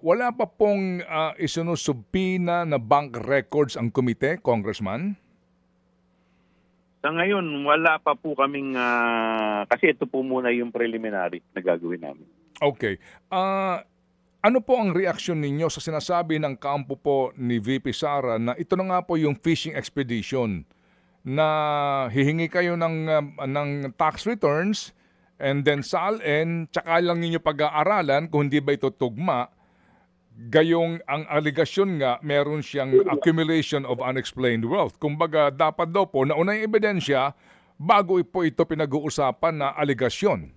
Wala pa pong isinusubpina na bank records ang komite, Congressman? Sa ngayon, wala pa po kaming, kasi ito po muna yung preliminary na gagawin namin. Okay. Ano po ang reaksyon ninyo sa sinasabi ng kampo po ni VP Sara na ito na nga po yung fishing expedition na hihingi kayo ng tax returns and then salin, tsaka lang ninyo pag-aaralan kung hindi ba ito tugma. Gayong ang aligasyon nga, meron siyang accumulation of unexplained wealth. Kumbaga, dapat daw po nauna yung ebidensya bago po ito pinag-uusapan na aligasyon.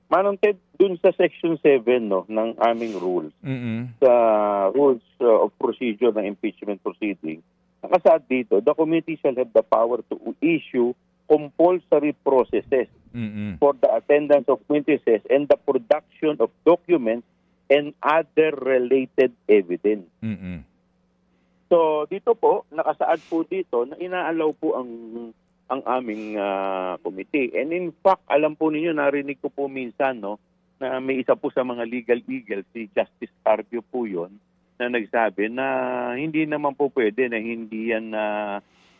Manong Ted, dun sa Section 7 ng aming rules, sa rules of procedure ng impeachment proceeding, nakasaad dito, the committee shall have the power to issue compulsory processes for the attendance of witnesses and the production of documents and other related evidence. So dito po, nakasaad po dito na inaalaw po ang aming committee. And in fact, alam po ninyo, narinig ko po minsan na may isa po sa mga legal eagle, si Justice Carpio po yun, na nagsabi na hindi naman po pwede na hindi yan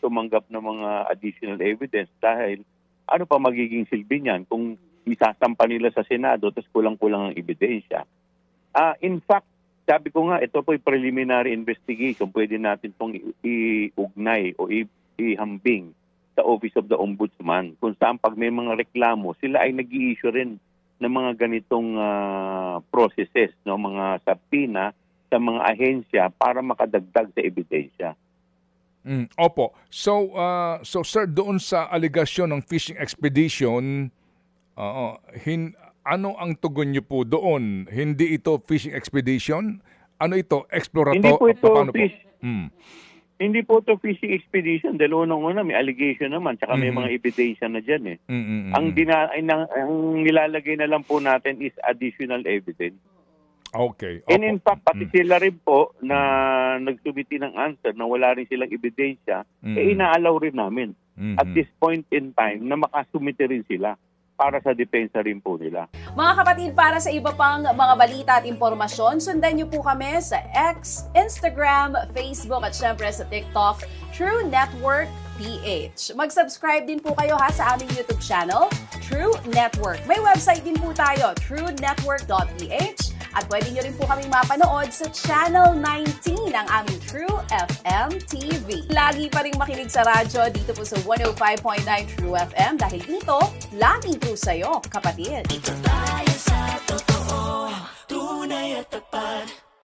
tumanggap ng mga additional evidence dahil ano pa magiging silbi niyan kung isasampa nila sa Senado tapos kulang-kulang ang ebidensya. In fact, sabi ko nga, ito po yung preliminary investigation. Pwede natin pong iugnay o ihambing sa Office of the Ombudsman kung saan pag may mga reklamo, sila ay nag-i-issue rin ng mga ganitong processes, mga subpoena sa mga ahensya para makadagdag sa ebidensya. Opo. So sir, doon sa aligasyon ng fishing expedition, ano ang tugon niyo po doon? Hindi ito fishing expedition? Ano ito? Explorator? Hindi po ito fish. Hindi po ito fishing expedition dahil unang-una may allegation naman tsaka may mga ebidensya na dyan eh. Ang nilalagay na lang po natin is additional evidence. Okay. And in fact, pati sila rin po na nagsubiti ng answer na wala rin silang ebidensya, inaalaw rin namin at this point in time na makasumite rin sila para sa depensa rin po nila. Mga kapatid, para sa iba pang mga balita at impormasyon, sundan niyo po kami sa X, Instagram, Facebook at syempre sa TikTok, True Network PH. Mag-subscribe din po kayo sa aming YouTube channel, True Network. May website din po tayo, truenetwork.ph. At pwede nyo rin po kaming mapanood sa Channel 19 ng aming True FM TV. Lagi pa rin makinig sa radyo dito po sa 105.9 True FM dahil dito, lagi po sa'yo, kapatid. Ito tayo sa totoo, tunay at